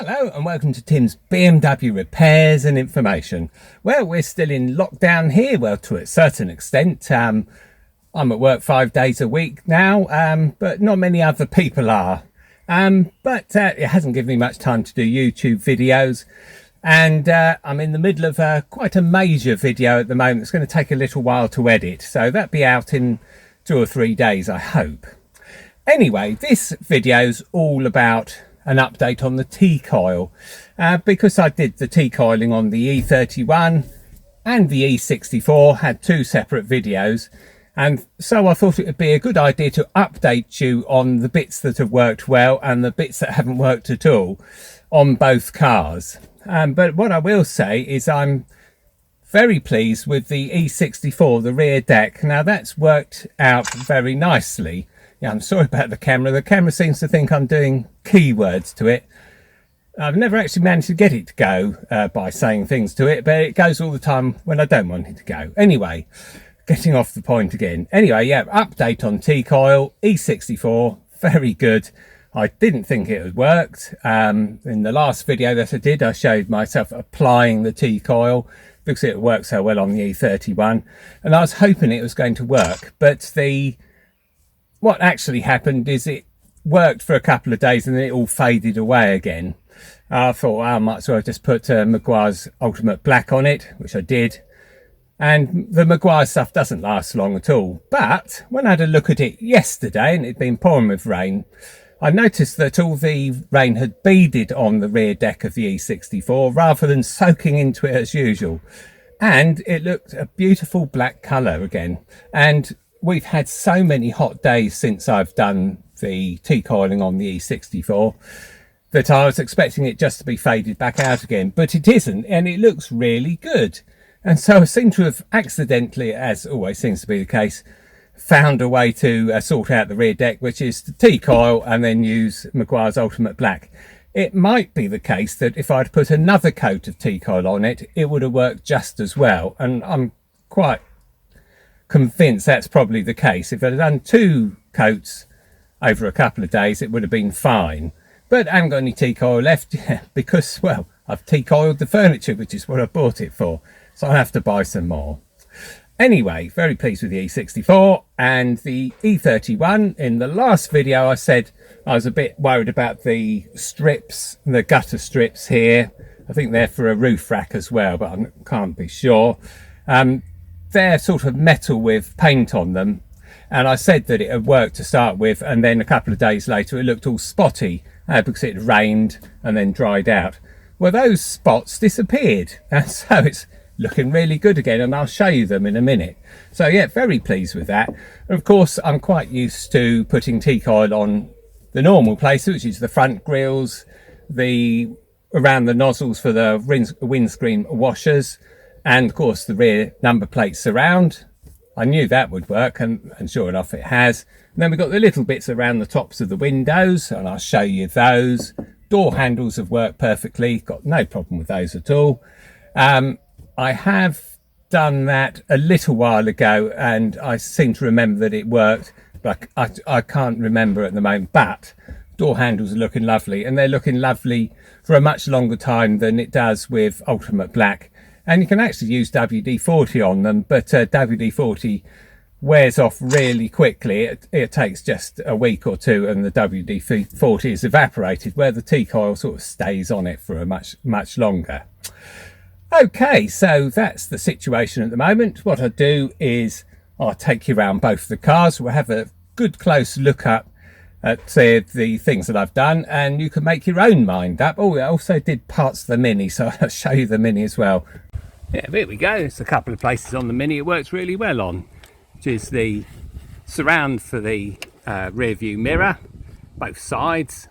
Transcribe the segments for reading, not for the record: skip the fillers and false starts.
Hello and welcome to Tim's BMW repairs and information. Well, we're still in lockdown here, well, to a certain extent. I'm at work 5 days a week now, but not many other people are. But it hasn't given me much time to do YouTube videos, and I'm in the middle of quite a major video at the moment. It's going to take a little while to edit, so that'll be out in 2 or 3 days, I hope. Anyway, this video's all about an update on the Teak-Oil, because I did the Teak-Oiling on the E31 and the E64, had 2 separate videos, and so I thought it would be a good idea to update you on the bits that have worked well and the bits that haven't worked at all on both cars. But what I will say is I'm very pleased with the E64, the rear deck. Now that's worked out very nicely. Yeah, I'm sorry about the camera. The camera seems to think I'm doing keywords to it. I've never actually managed to get it to go by saying things to it, but it goes all the time when I don't want it to go. Anyway, getting off the point again. Anyway, yeah, update on Teak-Oil, E64, very good. I didn't think it had worked. In the last video that I did, I showed myself applying the Teak-Oil because it works so well on the E31, and I was hoping it was going to work, but what actually happened is it worked for a couple of days and then it all faded away again. I thought, well, I might as well just put Maguire's Ultimate Black on it, which I did. And the Maguire stuff doesn't last long at all. But when I had a look at it yesterday, and it'd been pouring with rain, I noticed that all the rain had beaded on the rear deck of the E64 rather than soaking into it as usual. And it looked a beautiful black colour again. And we've had so many hot days since I've done the Teak-Oiling on the E64 that I was expecting it just to be faded back out again, but it isn't, and it looks really good. And so I seem to have accidentally, as always seems to be the case, found a way to sort out the rear deck, which is to Teak-Oil and then use Maguire's Ultimate Black. It might be the case that if I'd put another coat of Teak-Oil on it, it would have worked just as well, and I'm quite convinced that's probably the case. If I'd done 2 coats over a couple of days, it would have been fine. But I haven't got any Teak-Oil left because, well, I've Teak-Oiled the furniture, which is what I bought it for, so I'll have to buy some more. Anyway, very pleased with the E64 and the E31. In the last video I said I was a bit worried about the strips, the gutter strips here. I think they're for a roof rack as well, but I can't be sure. They're sort of metal with paint on them, and I said that it had worked to start with, and then a couple of days later it looked all spotty because it had rained and then dried out. Well, those spots disappeared, and so it's looking really good again, and I'll show you them in a minute. So yeah, very pleased with that. And of course I'm quite used to putting Teak-Oil on the normal places, which is the front grills, around the nozzles for the windscreen washers, and of course the rear number plate surround. I knew that would work, and sure enough it has. And then we've got the little bits around the tops of the windows, and I'll show you those. Door handles have worked perfectly, got no problem with those at all. I have done that a little while ago and I seem to remember that it worked, but I can't remember at the moment. But door handles are looking lovely, and they're looking lovely for a much longer time than it does with Ultimate Black. And you can actually use WD-40 on them, but WD-40 wears off really quickly. It takes just a week or 2 and the WD-40 is evaporated, where the Teak-Oil sort of stays on it for a much longer. Okay, so that's the situation at the moment. What I'll do is I'll take you around both the cars. We'll have a good close look up at the things that I've done, and you can make your own mind up. Oh, I also did parts of the Mini, so I'll show you the Mini as well. Yeah, there we go. There's a couple of places on the Mini it works really well on, which is the surround for the rear view mirror, both sides.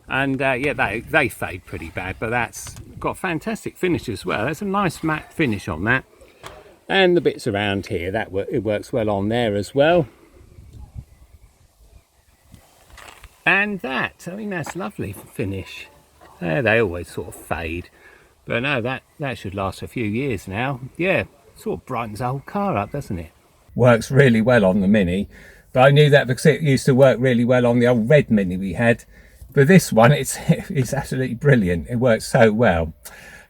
And yeah, they fade pretty bad, but that's got fantastic finish as well. There's a nice matte finish on that. And the bits around here, it works well on there as well. And that, I mean, that's lovely finish. They always sort of fade, but no, that should last a few years now. Yeah, sort of brightens the whole car up, doesn't it? Works really well on the Mini, but I knew that because it used to work really well on the old red Mini we had. but this one, it's absolutely brilliant. It works so well.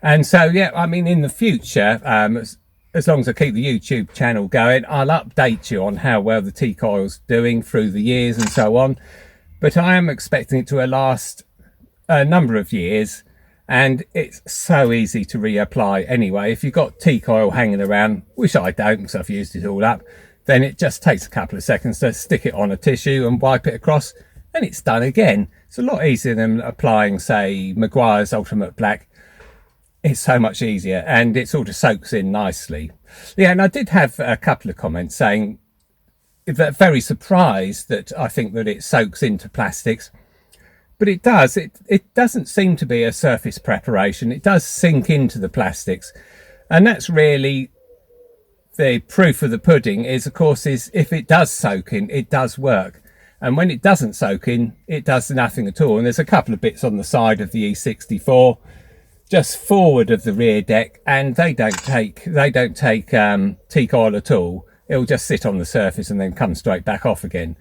And so, yeah, I mean, in the future, as long as I keep the YouTube channel going, I'll update you on how well the Teak-Oil's doing through the years and so on. But I am expecting it to last a number of years, and it's so easy to reapply anyway. If you've got Teak-Oil hanging around, which I don't because I've used it all up, then it just takes a couple of seconds to stick it on a tissue and wipe it across, and it's done again. It's a lot easier than applying, say, Meguiar's Ultimate Black. It's so much easier, and it sort of soaks in nicely. Yeah, and I did have a couple of comments saying that very surprised that I think that it soaks into plastics. But it does. It doesn't seem to be a surface preparation. It does sink into the plastics. And that's really the proof of the pudding is, of course, is if it does soak in, it does work. And when it doesn't soak in, it does nothing at all. And there's a couple of bits on the side of the E64, just forward of the rear deck, and they don't take Teak-Oil at all. It'll just sit on the surface and then come straight back off again.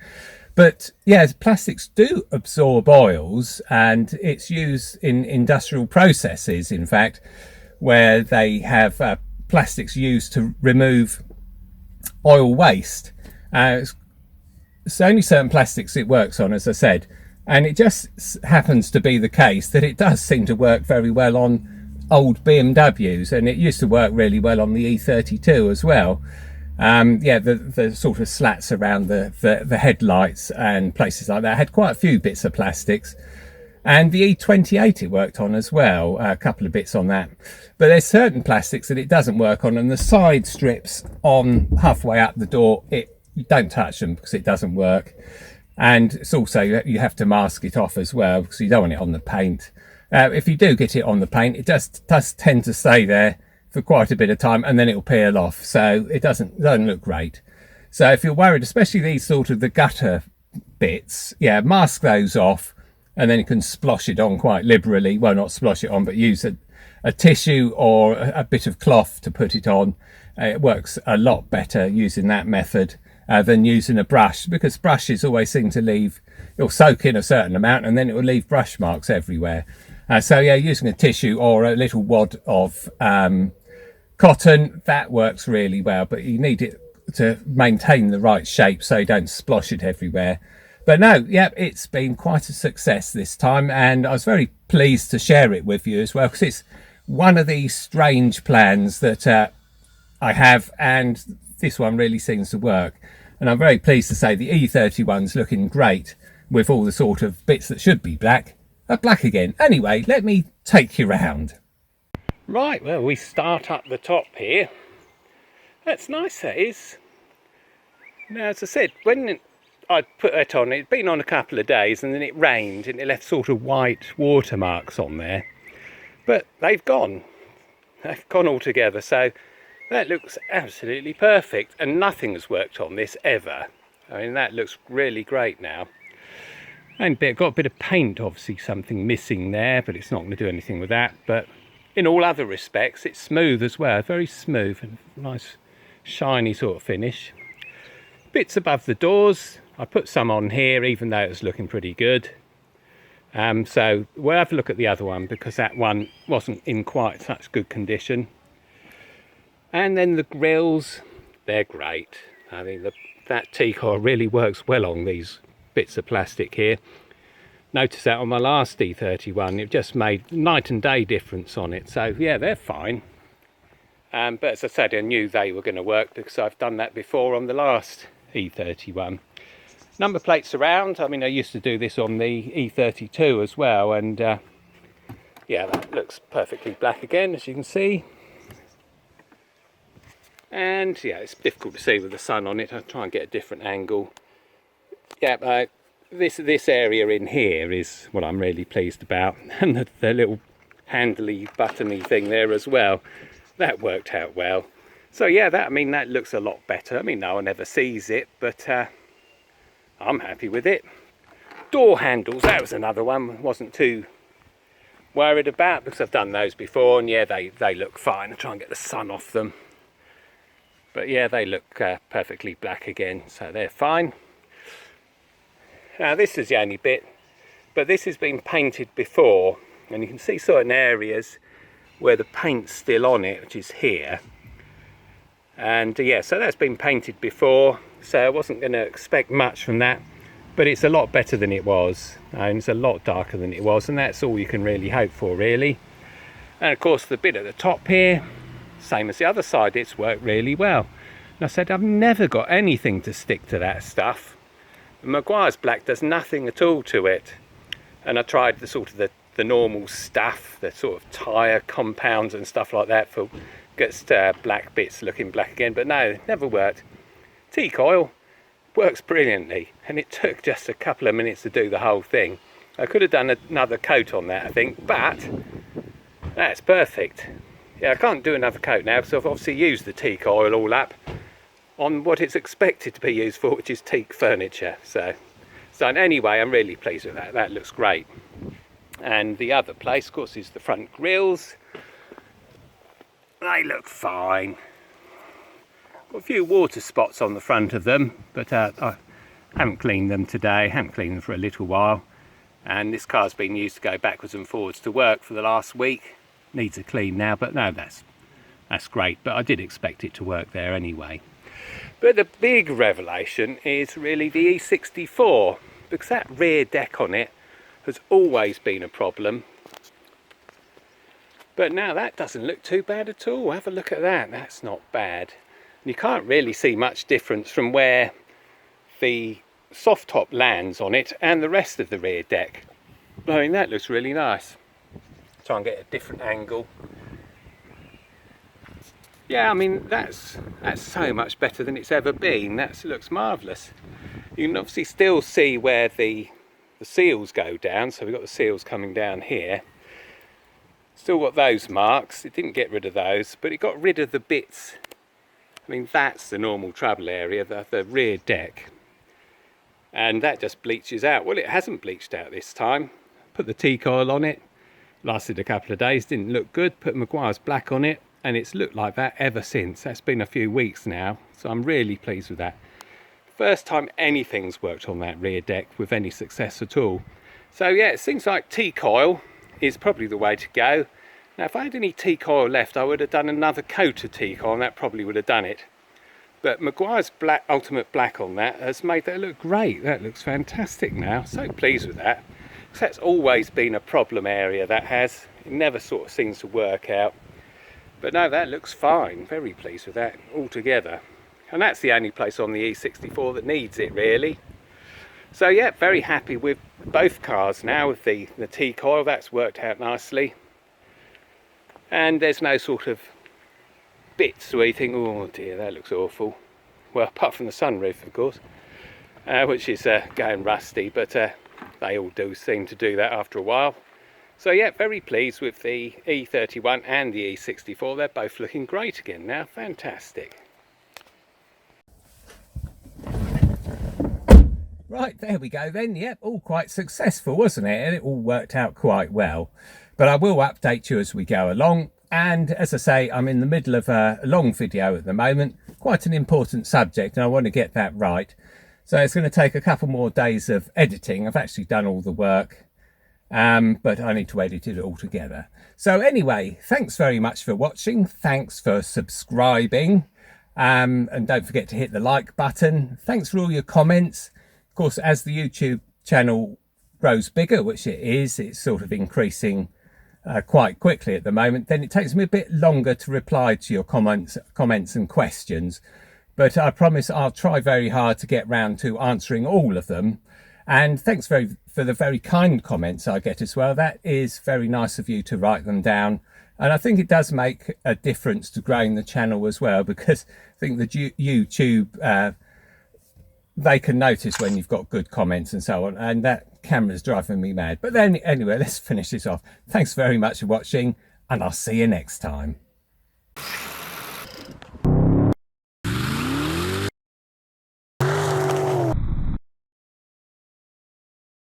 But yeah, plastics do absorb oils, and it's used in industrial processes, in fact, where they have plastics used to remove oil waste. It's only certain plastics it works on, as I said, and it just happens to be the case that it does seem to work very well on old BMWs, and it used to work really well on the E32 as well. Yeah, the sort of slats around the headlights and places like that had quite a few bits of plastics. And the E28 it worked on as well, a couple of bits on that. But there's certain plastics that it doesn't work on, and the side strips on halfway up the door, you don't touch them because it doesn't work. And it's also, you have to mask it off as well because you don't want it on the paint. If you do get it on the paint, it just does tend to stay there for quite a bit of time, and then it'll peel off, so it doesn't look great. So if you're worried, especially these sort of the gutter bits, yeah, mask those off, and then you can splosh it on quite liberally. Well, not splosh it on, but use a tissue or a bit of cloth to put it on. It works a lot better using that method than using a brush, because brushes always seem to it'll soak in a certain amount and then it will leave brush marks everywhere. So yeah, using a tissue or a little wad of cotton, that works really well, but you need it to maintain the right shape so you don't splosh it everywhere. But no, yeah, it's been quite a success this time, and I was very pleased to share it with you as well, because it's one of these strange plans that I have, and this one really seems to work. And I'm very pleased to say the E31's looking great, with all the sort of bits that should be black are black again. Anyway, let me take you round. Right, well, we start up the top here. That's nice, that is. Now, as I said, when I put that on, it'd been on a couple of days, and then it rained and it left sort of white watermarks on there. But they've gone altogether, so that looks absolutely perfect, and nothing has worked on this ever. I mean, that looks really great now. And got a bit of paint, obviously something missing there, but it's not going to do anything with that. But in all other respects, it's smooth as well, very smooth and nice shiny sort of finish. Bits above the doors, I put some on here even though it was looking pretty good. So we'll have a look at the other one, because that one wasn't in quite such good condition. And then the grills, they're great. I mean, that Teak-Oil really works well on these bits of plastic here. Noticed that on my last E31, it just made night and day difference on it. So yeah, they're fine. But as I said, I knew they were going to work because I've done that before on the last E31. Number plates around. I mean, I used to do this on the E32 as well, and yeah, that looks perfectly black again, as you can see. And yeah, it's difficult to see with the sun on it. I'll try and get a different angle. Yeah, this area in here is what I'm really pleased about, and the little handly buttony thing there as well, that worked out well. So yeah, I mean, that looks a lot better. I mean, no one ever sees it, but I'm happy with it. Door handles, that was another one, wasn't too worried about because I've done those before, and yeah, they look fine. I try and get the sun off them, but yeah, they look perfectly black again, so they're fine. Now this is the only bit but this has been painted before, and you can see certain areas where the paint's still on it, which is here. And yeah, so that's been painted before, so I wasn't going to expect much from that, but it's a lot better than it was, and it's a lot darker than it was, and that's all you can really hope for, really. And of course the bit at the top here, same as the other side, it's worked really well. And I said I've never got anything to stick to that stuff. Meguiar's black does nothing at all to it, and I tried the sort of the normal stuff, the sort of tyre compounds and stuff like that for gets black bits looking black again, but no, it never worked. Teak-Oil works brilliantly, and it took just a couple of minutes to do the whole thing. I could have done another coat on that, I think, but that's perfect. Yeah, I can't do another coat now because I've obviously used the Teak-Oil all up on what it's expected to be used for, which is teak furniture. So anyway, I'm really pleased with that. That looks great. And the other place, of course, is the front grills. They look fine. Got a few water spots on the front of them, but I haven't cleaned them today, haven't cleaned them for a little while. And this car's been used to go backwards and forwards to work for the last week. Needs a clean now, but no, that's great. But I did expect it to work there anyway. But the big revelation is really the E64, because that rear deck on it has always been a problem. But now that doesn't look too bad at all. Have a look at that. That's not bad. You can't really see much difference from where the soft top lands on it and the rest of the rear deck. I mean, that looks really nice. Try and get a different angle. Yeah, I mean, that's so much better than it's ever been. That looks marvellous. You can obviously still see where the seals go down. So we've got the seals coming down here. Still got those marks. It didn't get rid of those, but it got rid of the bits. I mean, that's the normal trouble area, the rear deck. And that just bleaches out. Well, it hasn't bleached out this time. Put the Teak-Oil on it. Lasted a couple of days, didn't look good. Put Meguiar's black on it, and it's looked like that ever since. That's been a few weeks now, so I'm really pleased with that. First time anything's worked on that rear deck with any success at all. So yeah, it seems like Teak-Oil is probably the way to go. Now, if I had any Teak-Oil left, I would have done another coat of Teak-Oil, and that probably would have done it. But Meguiar's black, ultimate black on that has made that look great. That looks fantastic now. So pleased with that. Because that's always been a problem area, that has. It never sort of seems to work out. But no, that looks fine. Very pleased with that altogether. And that's the only place on the E64 that needs it, really. So yeah, very happy with both cars now with the Teak-Oil. That's worked out nicely. And there's no sort of bits where you think, oh dear, that looks awful. Well, apart from the sunroof, of course, which is going rusty, but they all do seem to do that after a while. So yeah, very pleased with the E31 and the E64. They're both looking great again now. Fantastic. Right, there we go then. Yep, all quite successful, wasn't it? And it all worked out quite well. But I will update you as we go along. And as I say, I'm in the middle of a long video at the moment. Quite an important subject, and I want to get that right. So it's going to take a couple more days of editing. I've actually done all the work, but I need to edit it all together. So anyway, thanks very much for watching. Thanks for subscribing. And don't forget to hit the like button. Thanks for all your comments. Of course, as the YouTube channel grows bigger, which it is, it's sort of increasing quite quickly at the moment, then it takes me a bit longer to reply to your comments and questions. But I promise I'll try very hard to get round to answering all of them. And thanks for the very kind comments I get as well. That is very nice of you to write them down. And I think it does make a difference to growing the channel as well, because I think the YouTube, they can notice when you've got good comments and so on. And that camera's driving me mad. But then anyway, let's finish this off. Thanks very much for watching, and I'll see you next time.